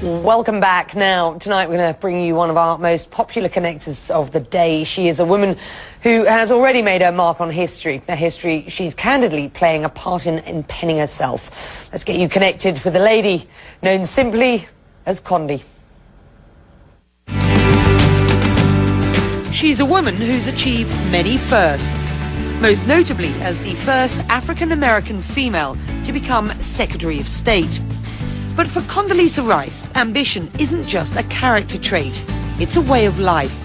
Welcome back. Now, tonight we're going to bring you one of our most popular connectors of the day. She is a woman who has already made her mark on history, a history she's candidly playing a part in penning herself. Let's get you connected with a lady known simply as Condi. She's a woman who's achieved many firsts, most notably as the first African-American female to become Secretary of State. But for Condoleezza Rice, ambition isn't just a character trait, it's a way of life.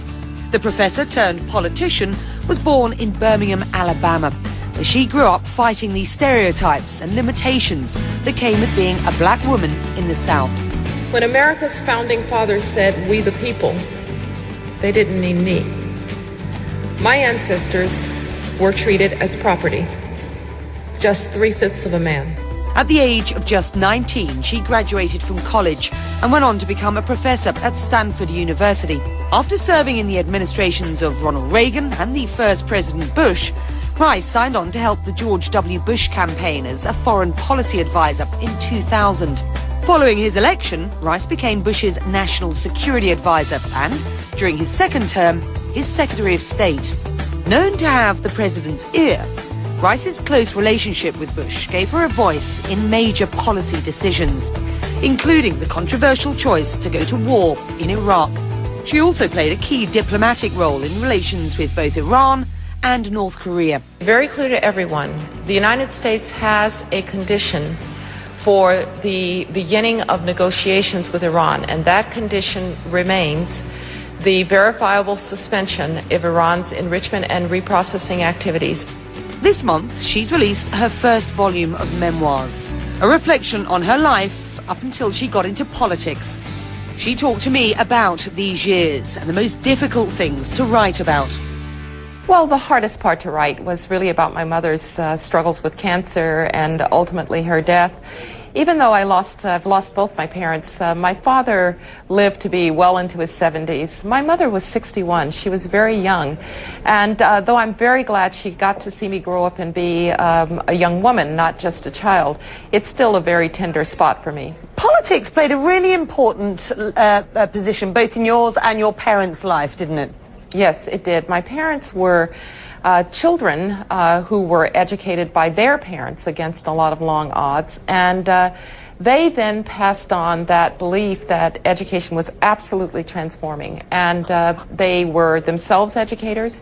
The professor turned politician was born in Birmingham, Alabama, where she grew up fighting the stereotypes and limitations that came with being a black woman in the South. When America's founding fathers said, "we the people," they didn't mean me. My ancestors were treated as property, just 3/5 of a man. At the age of just 19, she graduated from college and went on to become a professor at Stanford University. After serving in the administrations of Ronald Reagan and the first President Bush, Rice signed on to help the George W. Bush campaign as a foreign policy advisor in 2000. Following his election, Rice became Bush's national security advisor and, during his second term, his Secretary of State. Known to have the president's ear, Rice's close relationship with Bush gave her a voice in major policy decisions, including the controversial choice to go to war in Iraq. She also played a key diplomatic role in relations with both Iran and North Korea. Very clear to everyone, the United States has a condition for the beginning of negotiations with Iran, and that condition remains the verifiable suspension of Iran's enrichment and reprocessing activities. This month, she's released her first volume of memoirs, a reflection on her life up until she got into politics. She talked to me about these years and the most difficult things to write about. Well, the hardest part to write was really about my mother's struggles with cancer and ultimately her death. Even though I've lost both my parents, my father lived to be well into his 70s. My mother was 61. She was very young. And though I'm very glad she got to see me grow up and be a young woman, not just a child, it's still a very tender spot for me. Politics played a really important position, both in yours and your parents' life, didn't it? Yes, it did. My parents were children who were educated by their parents against a lot of long odds, and they then passed on that belief that education was absolutely transforming, and they were themselves educators.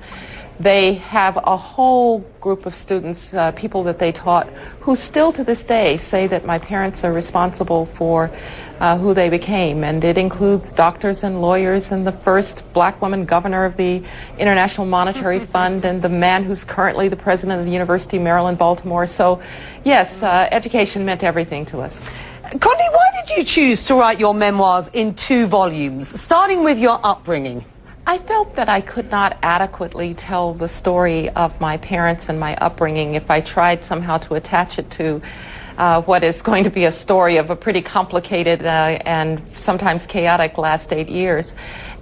They have a whole group of students, people that they taught, who still to this day say that my parents are responsible for who they became, and it includes doctors and lawyers and the first black woman governor of the International Monetary Fund and the man who's currently the president of the University of Maryland, Baltimore. So, yes, education meant everything to us. Condi, why did you choose to write your memoirs in 2 volumes, starting with your upbringing? I felt that I could not adequately tell the story of my parents and my upbringing if I tried somehow to attach it to what is going to be a story of a pretty complicated and sometimes chaotic last 8 years.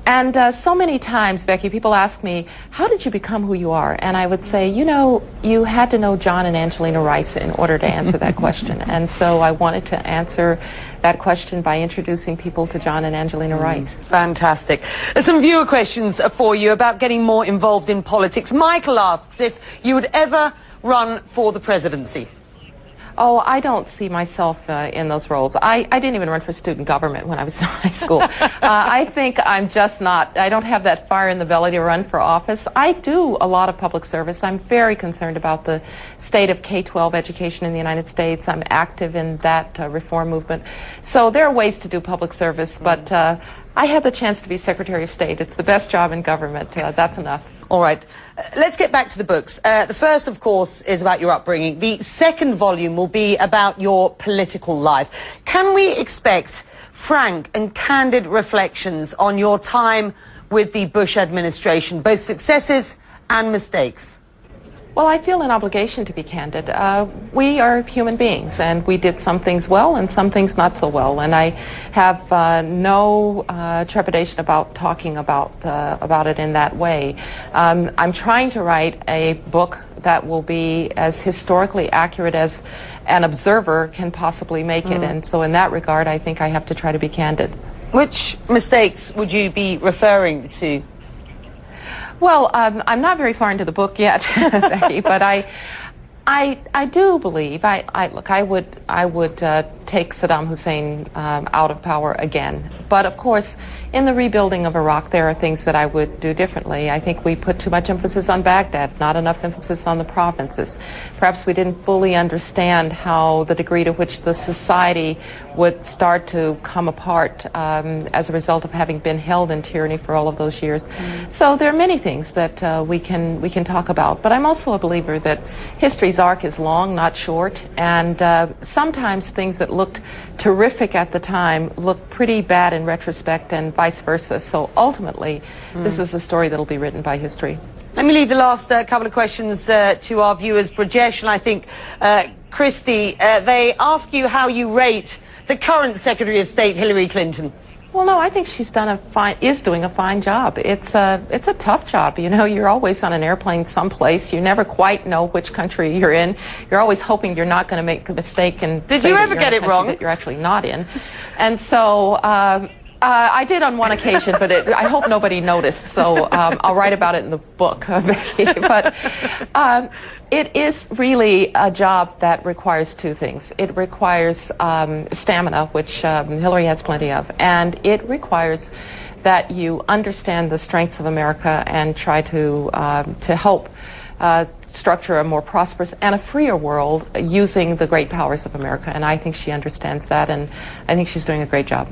And so many times, Becky, people ask me, how did you become who you are? And I would say, you know, you had to know John and Angelina Rice in order to answer that question. And so I wanted to answer that question by introducing people to John and Angelina Rice. Fantastic. There's some viewer questions for you about getting more involved in politics. Michael asks if you would ever run for the presidency. Oh, I don't see myself in those roles. I didn't even run for student government when I was in high school. I think I'm just not, I don't have that fire in the belly to run for office. I do a lot of public service. I'm very concerned about the state of K-12 education in the United States. I'm active in that reform movement. So there are ways to do public service, but I had the chance to be Secretary of State. It's the best job in government. That's enough. All right. Let's get back to the books. The first, of course, is about your upbringing. The second volume will be about your political life. Can we expect frank and candid reflections on your time with the Bush administration, both successes and mistakes? Well, I feel an obligation to be candid. We are human beings, and we did some things well and some things not so well. And I have no trepidation about talking about it in that way. I'm trying to write a book that will be as historically accurate as an observer can possibly make it. And so in that regard, I think I have to try to be candid. Which mistakes would you be referring to? Well, I'm not very far into the book yet, Becky, but I do believe I would take Saddam Hussein out of power again. But of course, in the rebuilding of Iraq, there are things that I would do differently. I think we put too much emphasis on Baghdad, not enough emphasis on the provinces. Perhaps we didn't fully understand how the degree to which the society would start to come apart as a result of having been held in tyranny for all of those years. So there are many things that we can talk about. But I'm also a believer that history's arc is long, not short, and sometimes things that looked terrific at the time look pretty bad in retrospect, and vice versa. So ultimately, this is a story that'll be written by history. Let me leave the last couple of questions to our viewers, Brajesh, and I think Christy. They ask you how you rate the current Secretary of State, Hillary Clinton. Well, no, I think she's doing a fine job. It's a tough job. You know, you're always on an airplane someplace. You never quite know which country you're in. You're always hoping you're not going to make a mistake and did you ever get it wrong? That you're actually not in. And so I did on one occasion, but I hope nobody noticed. So I'll write about it in the book, Becky. But it is really a job that requires two things. It requires stamina, which Hillary has plenty of, and it requires that you understand the strengths of America and try to help structure a more prosperous and a freer world using the great powers of America. And I think she understands that, and I think she's doing a great job.